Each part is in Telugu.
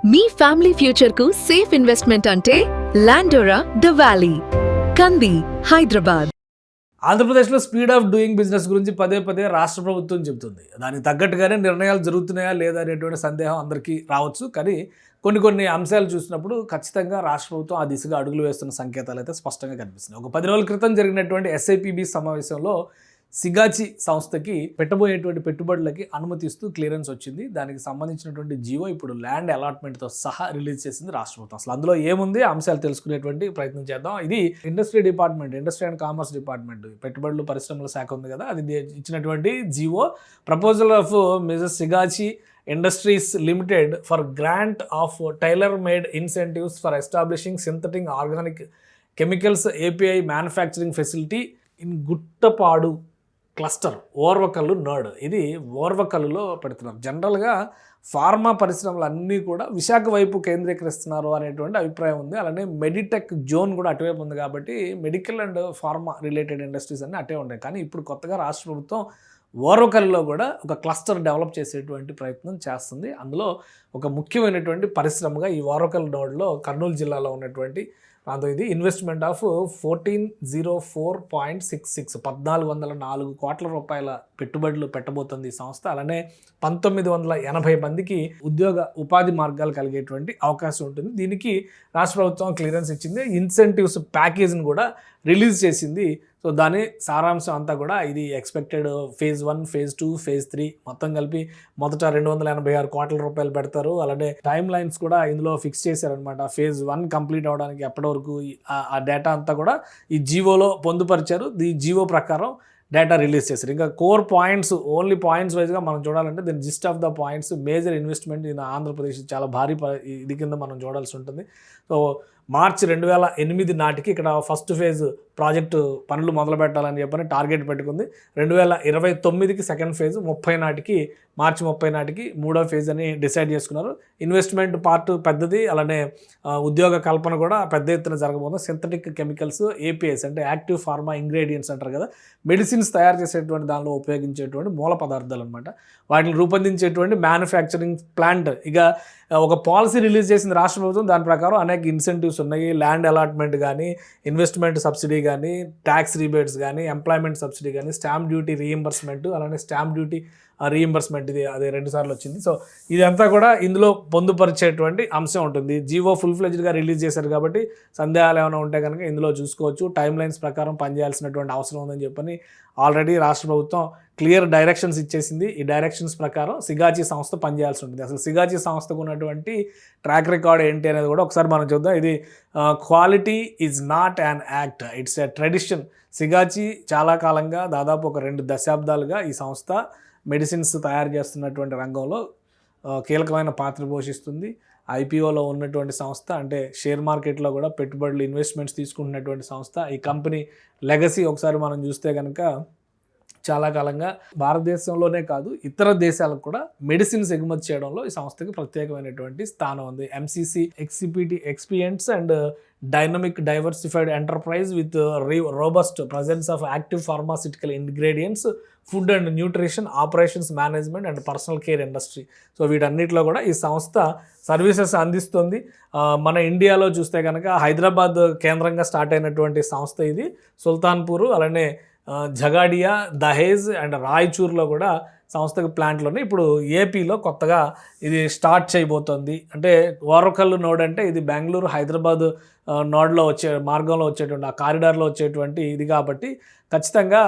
మీ ఫ్యామిలీ ఫ్యూచర్ కు సేఫ్ ఇన్వెస్ట్మెంట్ అంటే లాండోరా ద వ్యాలీ, కంది, హైదరాబాద్. ఆంధ్రప్రదేశ్లో స్పీడ్ ఆఫ్ డూయింగ్ బిజినెస్ గురించి పదే పదే రాష్ట్ర ప్రభుత్వం చెబుతుంది. దానికి తగ్గట్టుగానే నిర్ణయాలు జరుగుతున్నాయా లేదా అనేటువంటి సందేహం అందరికీ రావచ్చు. కానీ కొన్ని అంశాలు చూసినప్పుడు ఖచ్చితంగా రాష్ట్ర ప్రభుత్వం ఆ దిశగా అడుగులు వేస్తున్న సంకేతాలు అయితే స్పష్టంగా కనిపిస్తున్నాయి. ఒక 10 రోజుల క్రితం జరిగినటువంటి SIPB సమావేశంలో సిగాచి సంస్థకి పెట్టబోయేటువంటి పెట్టుబడులకి అనుమతిస్తూ క్లియరెన్స్ వచ్చింది. దానికి సంబంధించినటువంటి జీవో ఇప్పుడు ల్యాండ్ అలాట్మెంట్తో సహా రిలీజ్ చేసింది రాష్ట్ర ప్రభుత్వం. అసలు అందులో ఏముంది అంశాలు తెలుసుకునేటువంటి ప్రయత్నం చేద్దాం. ఇది ఇండస్ట్రీ అండ్ కామర్స్ డిపార్ట్మెంట్, పెట్టుబడులు పరిశ్రమల శాఖ ఉంది కదా, అది ఇచ్చినటువంటి GO proposal of Mrs Sigachi Industries Limited for grant of tailor made incentives for establishing synthetic organic chemicals API manufacturing facility in Guttapadu cluster, Orvakallu నర్డ్. ఇది ఓర్వకల్లులో పెడుతున్నారు. జనరల్గా ఫార్మా పరిశ్రమలు అన్నీ కూడా విశాఖ వైపు కేంద్రీకరిస్తున్నారు అనేటువంటి అభిప్రాయం ఉంది. అలానే మెడిటెక్ జోన్ కూడా అటువైపు ఉంది కాబట్టి medical and pharma related industries అన్నీ అటే ఉంటాయి. కానీ ఇప్పుడు కొత్తగా రాష్ట్ర ప్రభుత్వం ఓర్వకల్లులో కూడా ఒక క్లస్టర్ డెవలప్ చేసేటువంటి ప్రయత్నం చేస్తుంది. అందులో ఒక ముఖ్యమైనటువంటి పరిశ్రమగా ఈ ఓర్వకల్ నోడ్లో కర్నూలు జిల్లాలో ఉన్నటువంటి ప్రాంతం ఇది. ఇన్వెస్ట్మెంట్ ఆఫ్ 1404.66 1404 కోట్ల రూపాయల పెట్టుబడులు పెట్టబోతుంది ఈ సంస్థ. అలానే 1980 మందికి ఉపాధి మార్గాలు కలిగేటువంటి అవకాశం ఉంటుంది. దీనికి రాష్ట్ర ప్రభుత్వం క్లియరెన్స్ ఇచ్చింది. ఇన్సెంటివ్స్ ప్యాకేజ్ని కూడా రిలీజ్ చేసింది. సో దాని సారాంశం అంతా కూడా ఇది ఎక్స్పెక్టెడ్ phase 1, phase 2, phase 3 మొత్తం కలిపి మొదట 286 కోట్ల రూపాయలు పెడతారు. అలానే టైం లైన్స్ కూడా ఇందులో ఫిక్స్ చేశారనమాట. phase 1 కంప్లీట్ అవడానికి ఎప్పటి వరకు ఆ డేటా అంతా కూడా ఈ జీవోలో పొందుపరిచారు. ఈ జీవో ప్రకారం డేటా రిలీజ్ చేశారు. ఇంకా కోర్ పాయింట్స్, ఓన్లీ పాయింట్స్ వైజ్గా మనం చూడాలంటే దీని gist of the points, major investment in Andhra Pradesh చాలా భారీ ఇది కింద మనం చూడాల్సి ఉంటుంది. సో మార్చి 2008 నాటికి ఇక్కడ ఫస్ట్ ఫేజ్ ప్రాజెక్టు పనులు మొదలు పెట్టాలని చెప్పని టార్గెట్ పెట్టుకుంది. 2029కి సెకండ్ ఫేజ్, మార్చి 30 నాటికి మూడో ఫేజ్ అని డిసైడ్ చేసుకున్నారు. ఇన్వెస్ట్మెంట్ పార్ట్ పెద్దది, అలానే ఉద్యోగ కల్పన కూడా పెద్ద ఎత్తున జరగబోతుంది. సింథటిక్ కెమికల్స్, APIs అంటే యాక్టివ్ ఫార్మా ఇంగ్రీడియంట్స్ అంటారు కదా, మెడిసిన్స్ తయారు చేసేటువంటి దానిలో ఉపయోగించేటువంటి మూల పదార్థాలు అనమాట. వాటిని రూపొందించేటువంటి మ్యానుఫ్యాక్చరింగ్ ప్లాంట్. ఇక ఒక పాలసీ రిలీజ్ చేసింది రాష్ట్ర ప్రభుత్వం. దాని ప్రకారం అనేక ఇన్సెంటివ్స్ ఉన్నాయి. ల్యాండ్ అలాట్మెంట్ కానీ, ఇన్వెస్ట్మెంట్ సబ్సిడీ కానీ, ట్యాక్స్ రీబేట్స్ కానీ, ఎంప్లాయ్మెంట్ సబ్సిడీ కానీ, స్టాంప్ డ్యూటీ రీయింబర్స్మెంట్, అలానే స్టాంప్ డ్యూటీ రీయింబర్స్మెంట్, ఇది అదే 2 సార్లు వచ్చింది. సో ఇదంతా కూడా ఇందులో పొందుపరిచేటువంటి అంశం ఉంటుంది. జీవో ఫుల్ ఫ్లెడ్జ్డ్గా రిలీజ్ చేశారు కాబట్టి సందేహాలు ఏమైనా ఉంటే కనుక ఇందులో చూసుకోవచ్చు. టైం లైన్స్ ప్రకారం పనిచేయాల్సినటువంటి అవసరం ఉందని చెప్పని ఆల్రెడీ రాష్ట్ర ప్రభుత్వం క్లియర్ డైరెక్షన్స్ ఇచ్చేసింది. ఈ డైరెక్షన్స్ ప్రకారం సిగాచి సంస్థ పనిచేయాల్సి ఉంటుంది. అసలు సిగాచి సంస్థకు ఉన్నటువంటి ట్రాక్ రికార్డ్ ఏంటి అనేది కూడా ఒకసారి మనం చూద్దాం. ఇది quality is not an act, it's a tradition. Sigachi చాలా కాలంగా, దాదాపు ఒక 2 దశాబ్దాలుగా ఈ సంస్థ మెడిసిన్స్ తయారు చేస్తున్నటువంటి రంగంలో కీలకమైన పాత్ర పోషిస్తుంది. IPOలో ఉన్నటువంటి సంస్థ, అంటే షేర్ మార్కెట్లో కూడా పెట్టుబడులు, ఇన్వెస్ట్మెంట్స్ తీసుకుంటున్నటువంటి సంస్థ. ఈ కంపెనీ లెగసీ ఒకసారి మనం చూస్తే కనుక చాలా కాలంగా భారతదేశంలోనే కాదు ఇతర దేశాలకు కూడా మెడిసిన్స్ ఎగుమతి చేయడంలో ఈ సంస్థకి ప్రత్యేకమైనటువంటి స్థానం ఉంది. MCC experience and dynamic diversified enterprise with robust presence of active pharmaceutical ingredients, food and nutrition, operations management and personal care industry. So వీటన్నిటిలో కూడా ఈ సంస్థ సర్వీసెస్ అందిస్తుంది. మన ఇండియాలో చూస్తే కనుక హైదరాబాద్ కేంద్రంగా స్టార్ట్ అయినటువంటి సంస్థ ఇది. సుల్తాన్పూర్, అలానే జగాడియా, దహేజ్ అండ్ రాయచూర్లో కూడా సంస్థకి ప్లాంట్లు ఉన్నాయి. ఇప్పుడు ఏపీలో కొత్తగా ఇది స్టార్ట్ చేయబోతోంది. అంటే ఓర్వకల్లు నోడ్ అంటే ఇది బెంగళూరు, హైదరాబాద్ నోడ్లో మార్గంలో వచ్చేటువంటి, ఆ కారిడార్లో వచ్చేటువంటి ఇది కాబట్టి ఖచ్చితంగా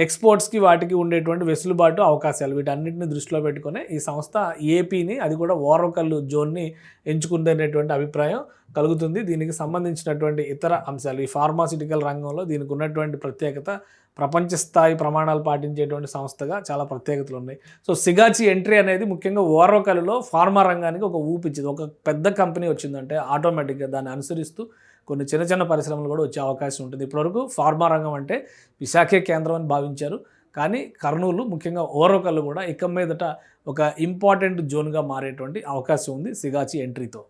ఎక్స్పోర్ట్స్కి వాటికి ఉండేటువంటి వెసులుబాటు, అవకాశాలు వీటన్నిటిని దృష్టిలో పెట్టుకుని ఈ సంస్థ ఏపీని, అది కూడా ఓర్వకల్లు జోన్ని ఎంచుకుందనేటువంటి అభిప్రాయం కలుగుతుంది. దీనికి సంబంధించినటువంటి ఇతర అంశాలు, ఈ ఫార్మాసిటికల్ రంగంలో దీనికి ఉన్నటువంటి ప్రత్యేకత, ప్రపంచ స్థాయి ప్రమాణాలు పాటించేటువంటి సంస్థగా చాలా ప్రత్యేకతలు ఉన్నాయి. సో సిగాచి ఎంట్రీ అనేది ముఖ్యంగా ఓర్వకల్లులో ఫార్మా రంగానికి ఒక ఊపిచ్చింది. ఒక పెద్ద కంపెనీ వచ్చిందంటే ఆటోమేటిక్గా దాన్ని అనుసరిస్తూ కొన్ని చిన్న పరిశ్రమలు కూడా వచ్చే అవకాశం ఉంటుంది. ఇప్పటివరకు ఫార్మా రంగం అంటే విశాఖే కేంద్రం అని భావించారు. కానీ కర్నూలు, ముఖ్యంగా ఓర్వకల్లు కూడా ఇక మీదట ఒక ఇంపార్టెంట్ జోన్గా మారేటువంటి అవకాశం ఉంది సిగాచి ఎంట్రీతో.